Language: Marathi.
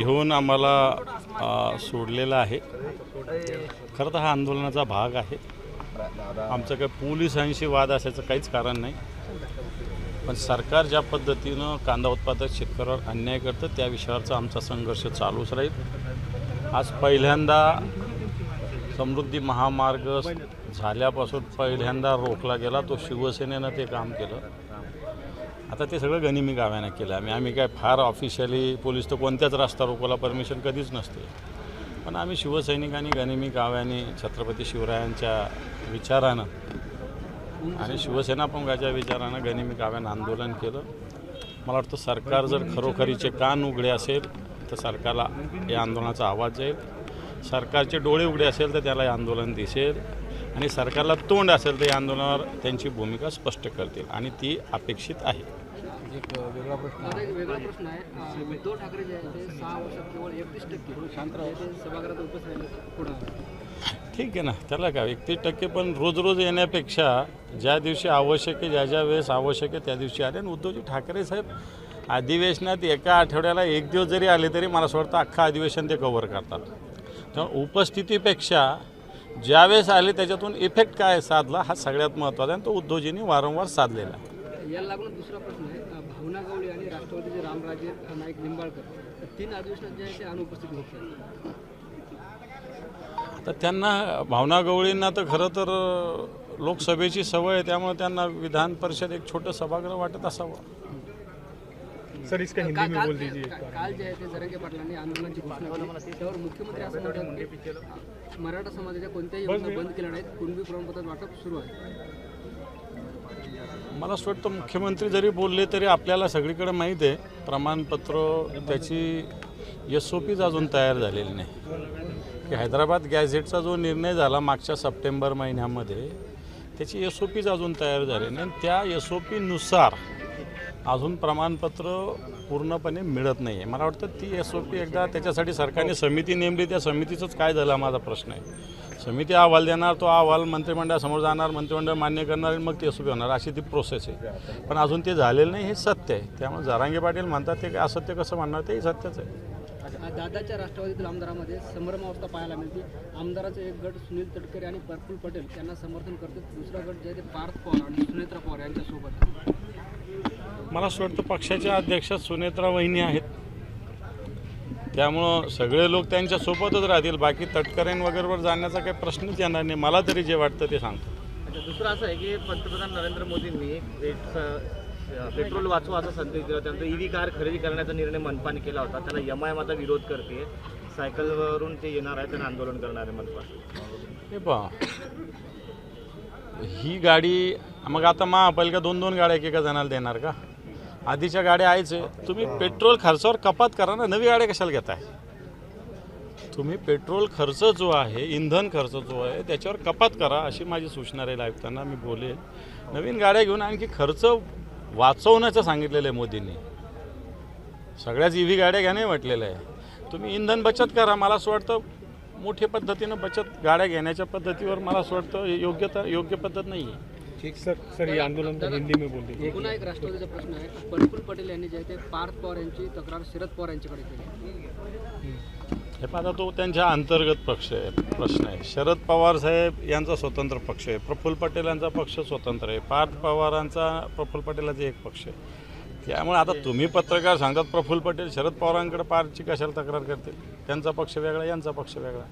घेऊन आम्हाला सोडलेला आहे। खरं तर हा आंदोलनाचा भाग आहे। आमचं काही पोलिसांशी वाद असायचं काहीच कारण नाही, पण सरकार ज्या पद्धतीनं कांदा उत्पादक शेतकऱ्यावर अन्याय करतं त्या विषयावरचा आमचा संघर्ष चालूच राहील। आज पहिल्यांदा समृद्धी महामार्ग झाल्यापासून पहिल्यांदा रोखला गेला, तो शिवसेनेनं ते काम केलं। आता ते सगळं गनिमी गाव्यानं केलं। आम्ही काय फार ऑफिशियली पोलीस तर कोणत्याच रस्ता रोकोला परमिशन कधीच नसते, पण आम्ही शिवसैनिकांनी गनिमी गाव्याने छत्रपती शिवरायांच्या विचारानं आणि शिवसेना पंगाच्या विचारानं गनिमी गाव्यानं आंदोलन केलं। मला वाटतं सरकार जर खरोखरीचे कान उघडे असेल तर सरकारला या आंदोलनाचा आवाज जाईल, सरकारचे डोळे उघडे असेल तर त्याला हे आंदोलन दिसेल, आणि सरकारला तोंड असेल तर या आंदोलनावर त्यांची भूमिका स्पष्ट करतील, आणि ती अपेक्षित आहे। एक वेगळा प्रश्न आहे। उद्धव ठाकरे जे आहे ते 6 वर्षात केवळ 31% सभागृहात उपस्थित राहिले पुढे। ठीक आहे ना, त्याला काय 31%, पण रोज रोज येण्यापेक्षा ज्या दिवशी आवश्यक आहे, ज्या वेळेस आवश्यक आहे त्या दिवशी आले। आणि उद्धवजी ठाकरे साहेब अधिवेशनात एका आठवड्याला एक दिवस जरी आले तरी मला असं वाटतं अख्खा अधिवेशन ते कव्हर करतात। त्यामुळे उपस्थितीपेक्षा ज्यावेळेस आले त्याच्यातून इफेक्ट काय साधला हा सगळ्यात महत्त्वाचा आहे, तो उद्धवजींनी वारंवार साधलेला आहे। याला लागून दुसरा प्रश्न आहे, भावना गवळी आणि राष्ट्रवादीचे रामराजे नाईक निंबाळकर 3 अधिवेशनात जे आहे ते अनुपस्थित होते। तर त्यांना भावना गवळींना तर खरं तर लोकसभेची सवय आहे, त्यामुळे त्यांना विधान परिषद एक छोटं सभागृह वाटत असावं। सर इसका हिंदी में बोल दीजिए। काल जे आहे ते जरांगे पाटलांनी आंदोलनाची घोषणा केली, त्यावर मुख्यमंत्री असं म्हणतात मराठा समाजाच्या कोणत्याही योजना बंद केल्या नाहीत, कुणबी प्रमाणपत्र वाटप सुरू आहे। मला असं वाटतं मुख्यमंत्री जरी बोलले तरी आपल्याला सगळीकडे माहीत आहे प्रमाणपत्र त्याची SOPच अजून तयार झालेली नाही। की हैदराबाद गॅझेटचा जो निर्णय झाला मागच्या सप्टेंबर महिन्यामध्ये त्याची SOPच अजून तयार झाली नाही, त्या SOPनुसार अजून प्रमाणपत्र पूर्णपणे मिळत नाही आहे। मला वाटतं ती SOP एकदा त्याच्यासाठी सरकारने समिती नेमली, त्या समितीचंच काय झालं हा माझा प्रश्न आहे। समिती अहवाल देणार, तो अहवाल मंत्रिमंडळासमोर जाणार, मंत्रिमंडळ मान्य करणार आणि मग ती SOP होणार, अशी ती प्रोसेस आहे। पण अजून ते झालेलं नाही हे सत्य आहे। त्यामुळे जरांगे पाटील म्हणतात ते असत्य कसं म्हणणार, तेही सत्यच आहे। दादाच्या राष्ट्रवादीतील आमदारामध्ये संभ्रमावस्था पाहायला मिळते। आमदाराचा एक गट सुनील तटकरे आणि प्रफुल्ल पटेल यांना समर्थन करतात, दुसरा गट जे आहे ते पार्थ पवार आणि सुनेत्रा पवार यांच्यासोबत। मला असं वाटतं पक्षाच्या अध्यक्ष सुनेत्रा वहिनी आहेत, त्यामुळं सगळे लोक त्यांच्यासोबतच राहतील, बाकी तटकरें वगैरेवर जाण्याचा काही प्रश्नच येणार नाही, मला तरी जे वाटतं ते सांगतो। दुसरं असं आहे की पंतप्रधान नरेंद्र मोदींनी पेट्रोल वाचवा असा संदेश दिला, त्यानंतर EV कार खरेदी करण्याचा निर्णय मनपाने केला होता, त्याला MIM विरोध करते, सायकलवरून ते येणार आहे, त्यांना आंदोलन करणार आहे मनपा। हे पहा, ही गाडी मग आता महापालिका 2-2 गाड्या एका जणाला देणार का? आधीच्या गाड्या आहेच आहे, तुम्ही पेट्रोल खर्चावर कपात करा ना, नवी गाड्या कशाला घेताय? तुम्ही पेट्रोल खर्च जो आहे, इंधन खर्च जो आहे त्याच्यावर कपात करा, अशी माझी सूचना राहील आयुक्तांना। मी बोलेन नवीन गाड्या घेऊन आणखी खर्च वाचवण्याचं सांगितलेलं आहे मोदींनी, सगळ्याच EV गाड्या घ्या नाही म्हटलेलं आहे। तुम्ही इंधन बचत करा, मला असं वाटतं मोठ्या पद्धतीनं बचत गाड्या घेण्याच्या पद्धतीवर मला असं वाटतं योग्य पद्धत नाही आहे। ठीक सर ये आंदोलन तो हिंदी में बोल दीजिए। पुन्हा एक राष्ट्रवादीचा प्रश्न आहे, प्रफुल्ल पटेल यांनी जे आहे ते पार्थ पवार यांची तक्रार शरद पवार यांच्याकडे केली। हे पाहता तो त्यांच्या अंतर्गत प्रश्न आहे। शरद पवार साहेब यांचा स्वतंत्र पक्ष आहे, प्रफुल्ल पटेल यांचा पक्ष स्वतंत्र आहे, पार्थ पवारांचा प्रफुल्ल पटेलाचा एक पक्ष आहे। त्यामुळे आता तुम्ही पत्रकार सांगतात प्रफुल्ल पटेल शरद पवारांकडे पार्थची कशाला तक्रार करतील, त्यांचा पक्ष वेगळा यांचा पक्ष वेगळा।